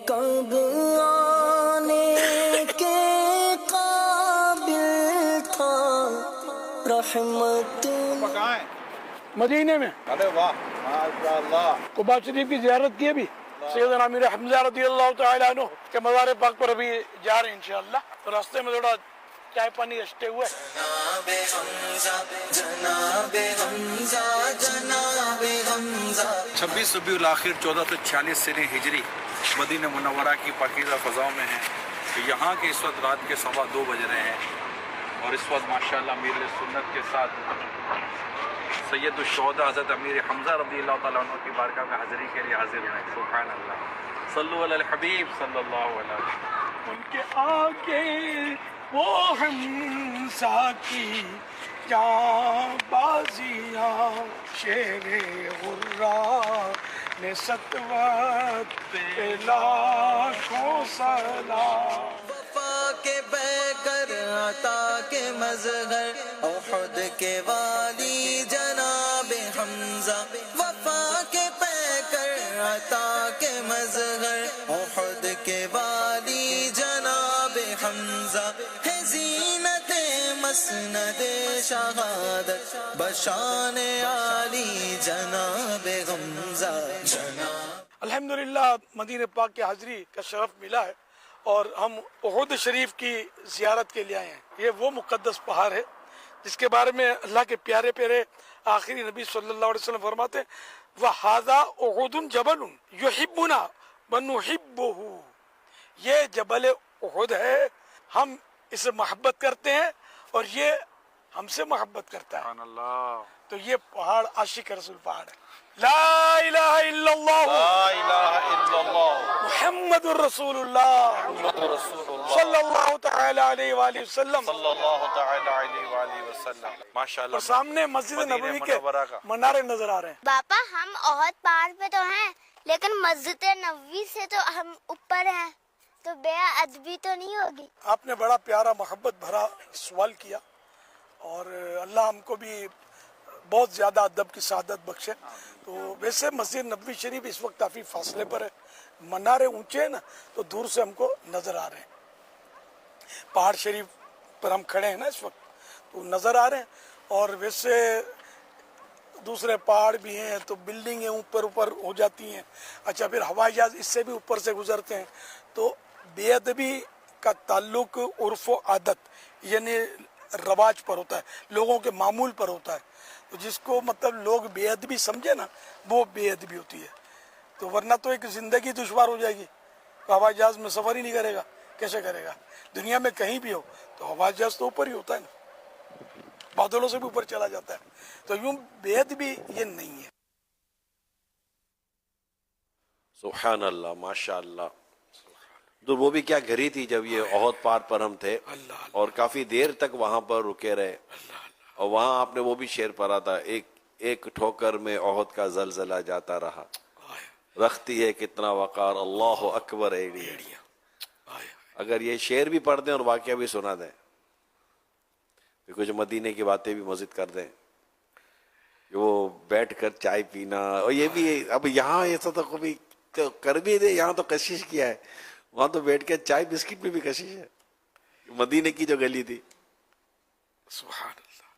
کب آنے کے قابل تھا رحمت مدینے میں. ارے واہ ماشاء اللہ. قباء شریف کی زیارت کی ابھی سیدنا امیر حمزہ رضی اللہ تعالیٰ عنہ کے مزار پاک پر ابھی جا رہے ہیں انشاءاللہ. تو راستے میں تھوڑا چائے پانی رچتے ہوئے. جناب حمزہ جناب حمزہ جناب حمزہ. 26 ربیع الاخر 1446 سنہ ہجری مدینہ منورہ کی پاکیزہ فضاؤں میں ہیں. یہاں کے اس وقت رات کے 2:15 بج رہے ہیں اور اس وقت ماشاءاللہ امیر سنت کے ساتھ سید الشہداء حضرت امیر حمزہ رضی اللہ تعالیٰ عنہ کی بارگاہ میں حاضری کے لیے حاضر ہیں. سبحان اللہ. صلو علی الحبیب صلی اللہ علیہ وسلم. ان کے آگے وہ حمزہ کی جاں بازیاں شیر غرا نے سطوت پہ لاکھوں سلام. وفا کے بیکر عطا کے مظہر احد کے والی جناب حمزہ. وفا کے بیکر عطا کے مظہر احد کے والی جناب حمزہ. ہے زینت مسند شہادت بشان عالی جناب حمزہ. الحمدللہ مدینہ پاک کی حاضری کا شرف ملا ہے اور ہم احد شریف کی زیارت کے لیے آئے ہیں. یہ وہ مقدس پہاڑ ہے جس کے بارے میں اللہ کے پیارے پیارے آخری نبی صلی اللہ علیہ وسلم فرماتے ہیں وَهَذَا أُحُدٌ جَبَلٌ يُحِبُّنَا وَنُحِبُّهُ. یہ جبل احد ہے، ہم اسے محبت کرتے ہیں اور یہ ہم سے محبت کرتا ہے. سبحان اللہ. تو یہ پہاڑ عاشق رسول پہاڑ ہے. لا الہ الا اللہ لا الہ الا اللہ محمد الرسول اللہ محمد رسول اللہ صلی اللہ تعالی علیہ وآلہ وسلم. صلی اللہ تعالی علیہ وآلہ وسلم. ماشاءاللہ. اور سامنے مسجد مدینہ نبوی کے منورہ کا منارے نظر آ رہے ہیں. باپا ہم احد پہاڑ پہ تو ہیں لیکن مسجد نبوی سے تو ہم اوپر ہیں، تو بے ادبی تو نہیں ہوگی؟ آپ نے بڑا پیارا محبت بھرا سوال کیا اور اللہ ہم کو بھی بہت زیادہ ادب کی سعادت بخشے. تو ویسے مسجد نبوی شریف اس وقت کافی فاصلے پر ہے، منارے اونچے ہیں نا تو دور سے ہم کو نظر آ رہے ہیں. پہاڑ شریف پر ہم کھڑے ہیں نا اس وقت تو نظر آ رہے ہیں. اور ویسے دوسرے پہاڑ بھی ہیں تو بلڈنگیں اوپر اوپر ہو جاتی ہیں. اچھا پھر ہوائی جہاز اس سے بھی اوپر سے گزرتے ہیں. تو بے ادبی کا تعلق عرف و عادت یعنی رواج پر ہوتا ہے، لوگوں کے معمول پر ہوتا ہے. تو جس کو مطلب لوگ بے ادبی سمجھے نا وہ بے ادبی ہوتی ہے. تو ورنہ تو ایک زندگی دشوار ہو جائے گی. ہوائی جہاز میں سفر ہی نہیں کرے گا، کیسے کرے گا؟ دنیا میں کہیں بھی ہو تو ہوائی جہاز تو اوپر ہی ہوتا ہے نا، بادلوں سے بھی اوپر چلا جاتا ہے. تو یوں بے ادبی یہ نہیں ہے. سبحان اللہ ماشاء اللہ. تو وہ بھی کیا گھڑی تھی جب یہ احد پہاڑ پر ہم تھے اور کافی دیر تک وہاں پر رکے رہے اور وہاں آپ نے وہ بھی شعر پڑھا تھا ایک ٹھوکر میں احد کا زلزلہ جاتا رہا، رکھتی ہے کتنا وقار اللہ اکبر ایڑیاں. اگر یہ شعر بھی پڑھ دیں اور واقعہ بھی سنا دیں، کچھ مدینے کی باتیں بھی مزید کر دیں، وہ بیٹھ کر چائے پینا. اور یہ بھی اب یہاں ایسا تو کبھی کر بھی دے، یہاں تو کشش کیا ہے، وہاں تو بیٹھ کے چائے بسکٹ میں بھی کشش ہے. مدینے کی جو گلی تھی. سبحان اللہ.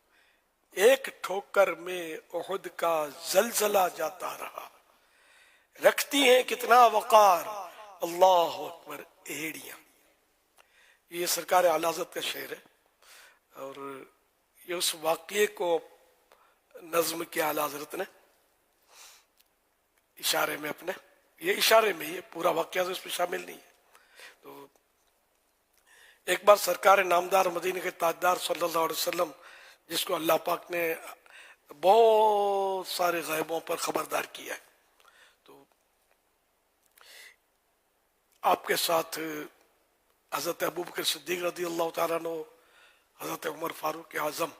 ایک ٹھوکر میں احد کا زلزلہ جاتا رہا، رکھتی ہیں کتنا وقار اللہ اکبر ایڑیاں. یہ سرکار اعلی حضرت کا شعر ہے اور یہ اس واقعے کو نظم کیا اعلی حضرت نے اشارے میں اپنے، یہ اشارے میں، یہ پورا واقعہ تو اس میں شامل نہیں ہے. تو ایک بار سرکار نامدار مدینہ کے تاجدار صلی اللہ علیہ وسلم، جس کو اللہ پاک نے بہت سارے غیبوں پر خبردار کیا ہے، تو آپ کے ساتھ حضرت ابوبکر صدیق رضی اللہ تعالیٰ عنہ، حضرت عمر فاروق اعظم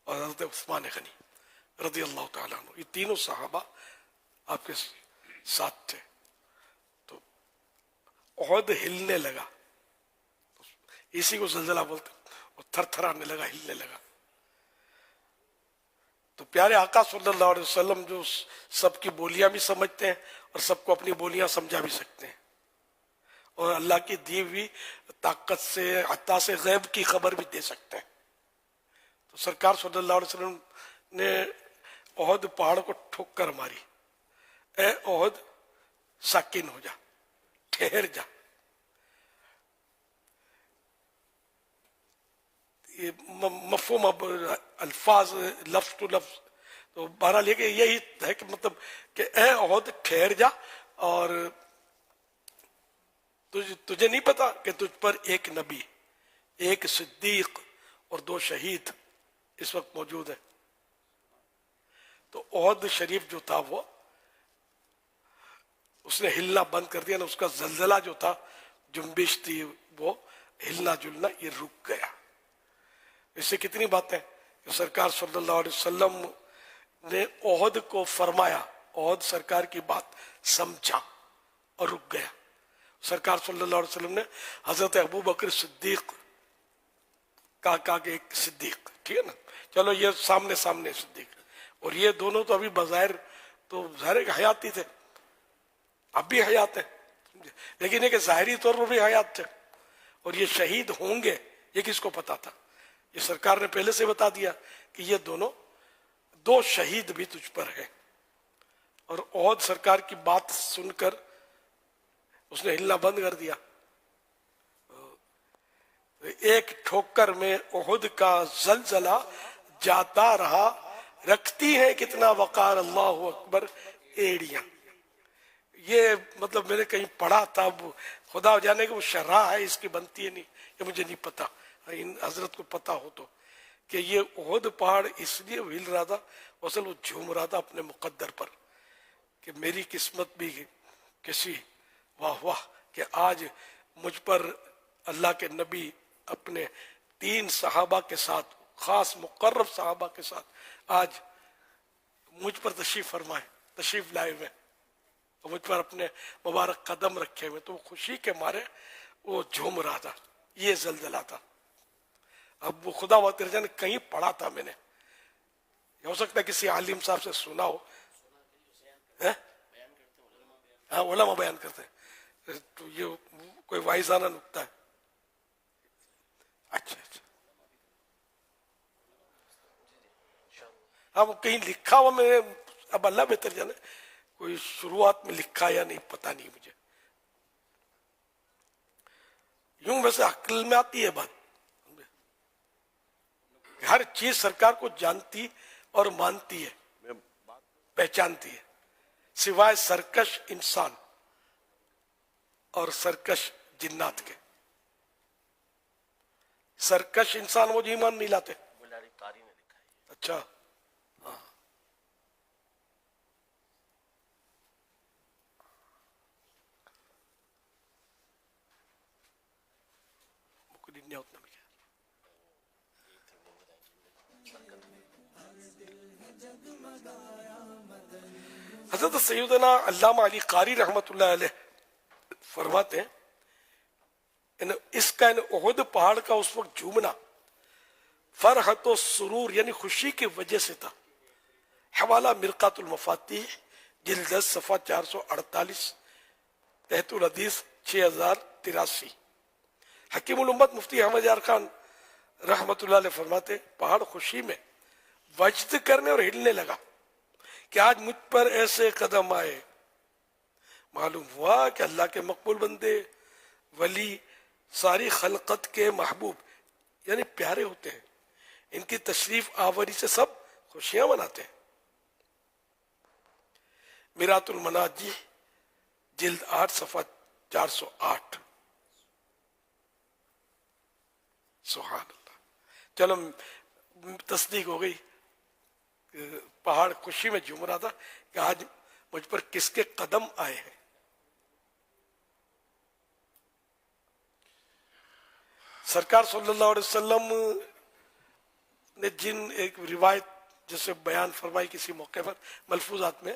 اور حضرت عثمان غنی رضی اللہ تعالیٰ عنہ، یہ تینوں صحابہ آپ کے ساتھ تھے. تو احد ہلنے لگا، اسی کو زلزلہ بولتے، اور تھر تھرانے لگا، ہلنے لگا. تو پیارے آقا صلی اللہ علیہ وسلم جو سب کی بولیاں بھی سمجھتے ہیں اور سب کو اپنی بولیاں سمجھا بھی سکتے ہیں، اور اللہ کی دی ہوئی طاقت سے عطا سے غیب کی خبر بھی دے سکتے ہیں. تو سرکار صلی اللہ علیہ وسلم نے احد پہاڑ کو ٹھوک کر ماری. اے احد ساکن ہو جا، ٹھہر جا. یہ مفہوم اب الفاظ لفظ ٹو لفظ تو بہرحال یہ کہ یہی ہے کہ مطلب کہ اے احد ٹھہر جا، اور تجھے نہیں پتا کہ تجھ پر ایک نبی، ایک صدیق اور 2 شہید اس وقت موجود ہیں. تو احد شریف جو تھا وہ اس نے ہلنا بند کر دیا نا، اس کا زلزلہ جو تھا، جنبش تھی، وہ ہلنا جلنا یہ رک گیا. اس سے کتنی باتیں کہ سرکار صلی اللہ علیہ وسلم نے احد کو فرمایا، احد سرکار کی بات سمجھا اور رک گیا. سرکار صلی اللہ علیہ وسلم نے حضرت ابو بکر صدیق کہا کہ ایک صدیق، ٹھیک ہے نا، چلو یہ سامنے سامنے صدیق، اور یہ دونوں تو ابھی بظاہر تو ظاہر حیاتی تھے، اب بھی حیات ہیں، لیکن یہ کہ ظاہری طور پر بھی حیات تھے. اور یہ شہید ہوں گے یہ کس کو پتا تھا؟ یہ سرکار نے پہلے سے بتا دیا کہ یہ دونوں 2 شہید بھی تجھ پر ہیں. اور احد سرکار کی بات سن کر اس نے ہلنا بند کر دیا. ایک ٹھوکر میں احد کا زلزلہ جاتا رہا، رکھتی ہے کتنا وقار اللہ اکبر ایڑیاں. یہ مطلب میں نے کہیں پڑھا تھا، خدا جانے کہ وہ شرح ہے اس کی بنتی ہے نہیں، یہ مجھے نہیں پتا، ان حضرت کو پتا ہو تو، کہ یہ احد پہاڑ اس لیے ہل رہا تھا، اصل وہ جھوم رہا تھا اپنے مقدر پر کہ میری قسمت بھی کسی واہ واہ کہ آج مجھ پر اللہ کے نبی اپنے 3 صحابہ کے ساتھ، خاص مقرب صحابہ کے ساتھ آج مجھ پر تشریف فرمائے، تشریف لائے ہوئے، اور مجھ پر اپنے مبارک قدم رکھے ہوئے. تو خوشی کے مارے وہ جھوم رہا تھا. یہ زلزلہ تھا. اب وہ خدا و تیرے جانے کہیں پڑھا تھا میں نے، ہو سکتا ہے کسی عالم صاحب سے سنا ہو. ہاں علماء بیان کرتے ہیں، تو یہ کوئی واعظانہ نکتہ ہے. اچھا اچھا، ہاں وہ کہیں لکھا ہوا میں، اب اللہ بہتر جانے کوئی شروعات میں لکھا یا نہیں پتا نہیں مجھے. یوں ویسے عقل میں آتی ہے بات، ہر چیز سرکار کو جانتی اور مانتی ہے، پہچانتی ہے، سوائے سرکش انسان اور سرکش جنات کے. سرکش انسان وہ جو ایمان نہیں لاتے. اچھا ہاں، حضرت سیدنا علامہ علی قاری رحمۃ اللہ علیہ فرماتے ہیں اس کا احد پہاڑ کا اس وقت جھومنا فرحت و سرور یعنی خوشی کی وجہ سے تھا. حوالہ مرقات المفاتیح جلد 10 صفحہ 448 تحت الحدیث 6083. حکیم الامت مفتی احمد یار خان رحمت اللہ علیہ فرماتے پہاڑ خوشی میں وجد کرنے اور ہلنے لگا کہ آج مجھ پر ایسے قدم آئے. معلوم ہوا کہ اللہ کے مقبول بندے، ولی، ساری خلقت کے محبوب یعنی پیارے ہوتے ہیں. ان کی تشریف آوری سے سب خوشیاں مناتے ہیں. میرات المناجی جلد 8 صفحہ 408. سبحان اللہ. چلو تصدیق ہو گئی، پہاڑ خوشی میں جھوم رہا تھا کہ آج مجھ پر کس کے قدم آئے ہیں. سرکار صلی اللہ علیہ وسلم نے جن ایک روایت جیسے بیان فرمائی کسی موقع پر ملفوظات میں،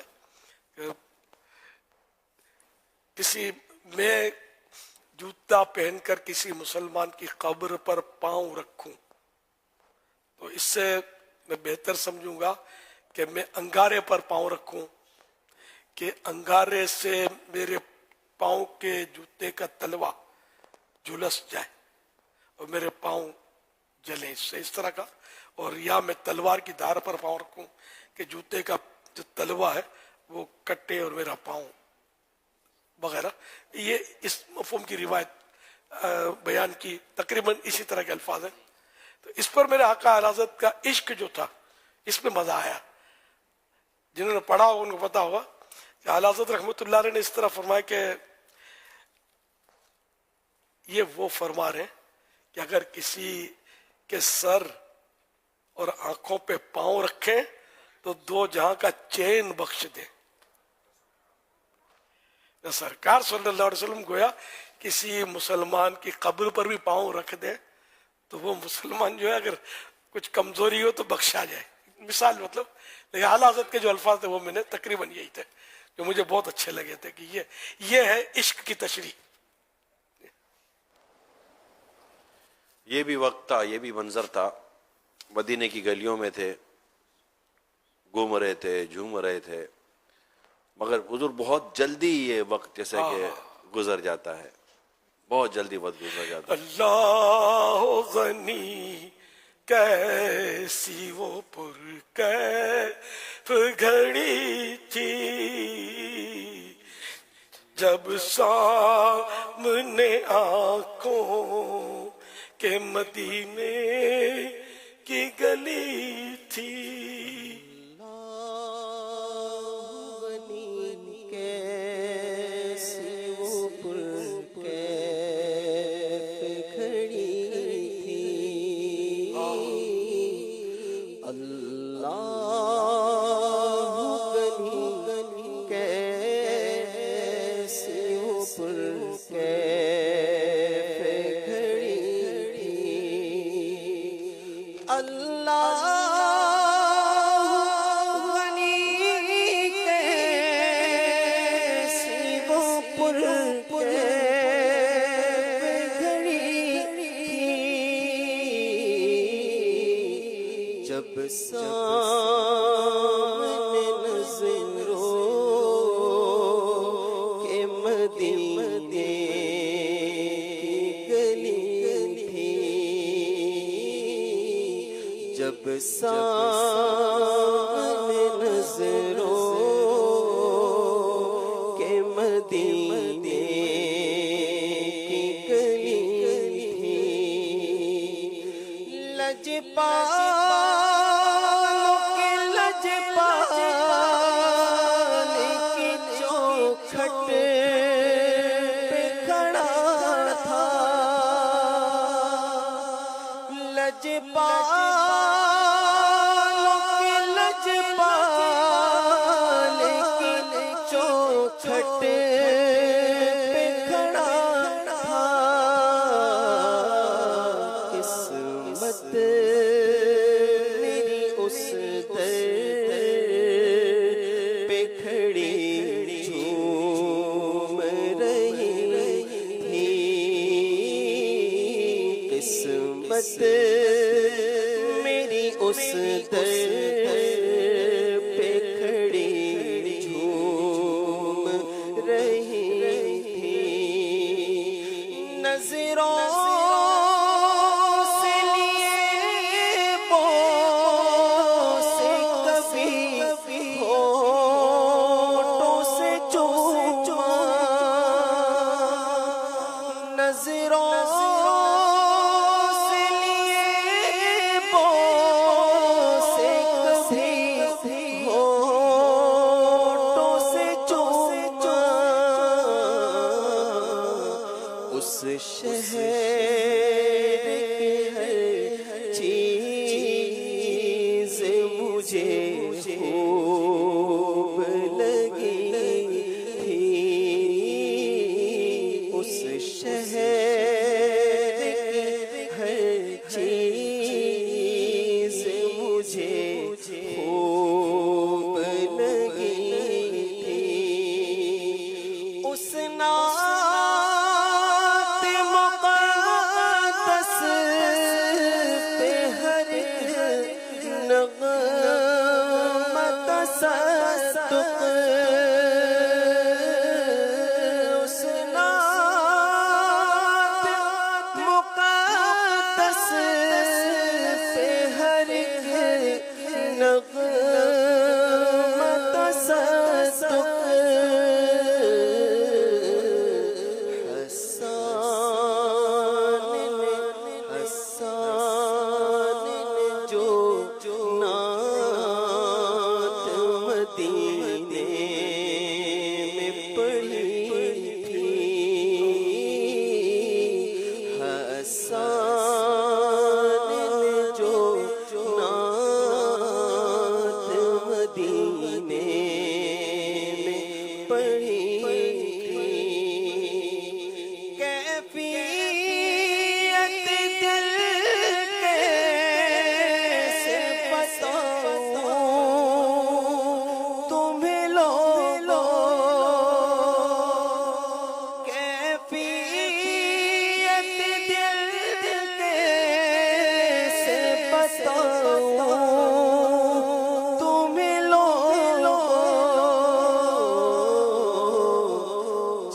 کسی میں جوتا پہن کر کسی مسلمان کی قبر پر پاؤں رکھوں تو اس سے میں بہتر سمجھوں گا کہ میں انگارے پر پاؤں رکھوں، کہ انگارے سے میرے پاؤں کے جوتے جوتے کا تلوا جھلس جائے اور میرے پاؤں جلے اس طرح کا، اور یا میں تلوار کی دھار پر پاؤں رکھوں کہ جوتے کا جو تلوا ہے وہ کٹے اور میرا پاؤں وغیرہ. یہ اس مفہوم کی روایت بیان کی، تقریباً اسی طرح کے الفاظ ہیں. تو اس پر میرے آقا اعلی حضرت کا عشق جو تھا اس میں مزہ آیا. جنہوں نے پڑھا ان کو پتا ہوگا کہ اعلی حضرت رحمۃ اللہ علیہ نے اس طرح فرمایا کہ یہ وہ فرما رہے ہیں کہ اگر کسی کے سر اور آنکھوں پہ پاؤں رکھیں تو 2 جہاں کا چین بخش دیں. سرکار صلی اللہ علیہ وسلم گویا کسی مسلمان کی قبر پر بھی پاؤں رکھ دے تو وہ مسلمان جو ہے اگر کچھ کمزوری ہو تو بخشا جائے. مثال مطلب، لیکن اعلیٰ حضرت کے جو الفاظ تھے وہ میں نے تقریباً یہی تھے جو مجھے بہت اچھے لگے تھے کہ یہ ہے عشق کی تشریح. یہ بھی وقت تھا، یہ بھی منظر تھا. مدینے کی گلیوں میں تھے، گھوم رہے تھے، جھوم رہے تھے، مگر حضور بہت جلدی یہ وقت جیسے کہ گزر جاتا ہے، بہت جلدی وقت گزر جاتا ہے. اللہ غنی کیسی وہ پرکیف گھڑی تھی جب سامنے آنکھوں کے مدینے کی گلی تھی.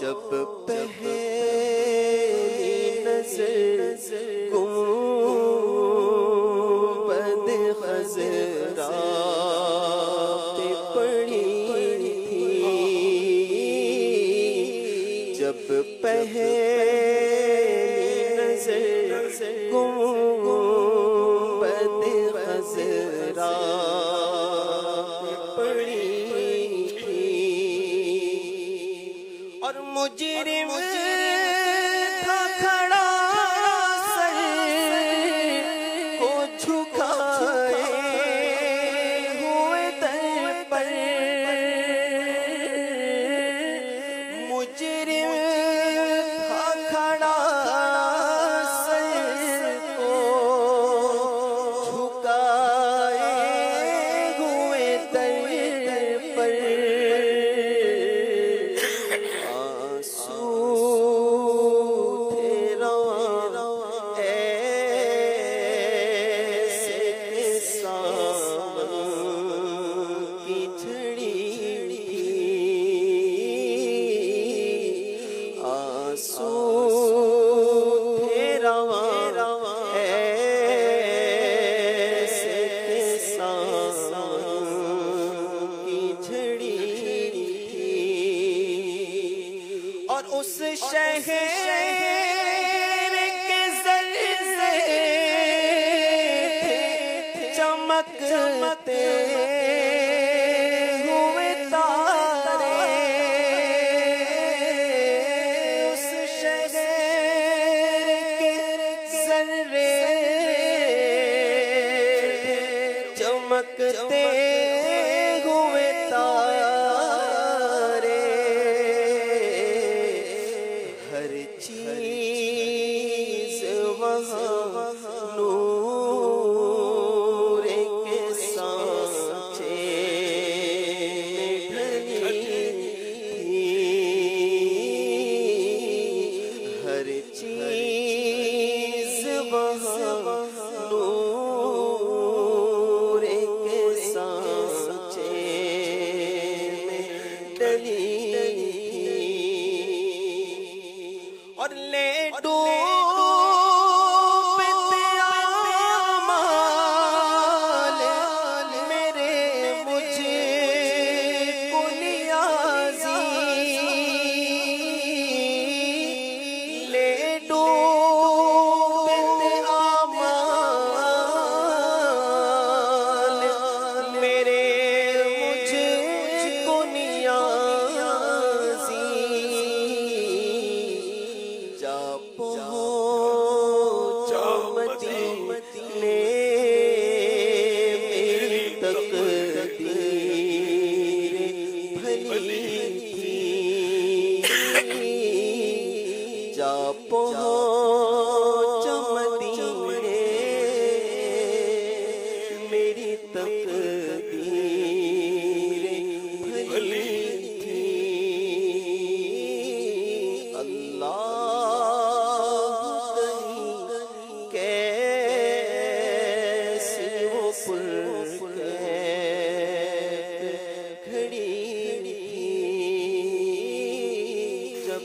جب پہلی نظر گنبد خضرا پہ پڑی تھی، جب پہلی نظر گنبد خضرا پہ پڑی تھی، اور مجرم تھا کھڑا سر کو جھکائے ہوئے در پر، مجرم تھا کھڑا سر کو جھکائے ہوئے در پر، اور اس شہر کے زلزلے چمکتے ہوئے تارے، اس شہر کے ذرے چمکتے ہوئے تارے، ہر چیز وہاں نور کے سانچے میں ڈھلی تھی، ہر چیز وہاں نور کے سانچے میں ڈھلی تھی، اور لے ڈوبتے اعمال میرے مجھ کو نیازی، لے ڈوبتے اعمال میرے مجھ کو نیازی، جا پہنچا مدینے میری تقدیر بھلی تھی، جا پہنچا مدینے میری تقدیر بھلی تھی، اللہ کیسی وہ پرکیف کھڑی تھی، جب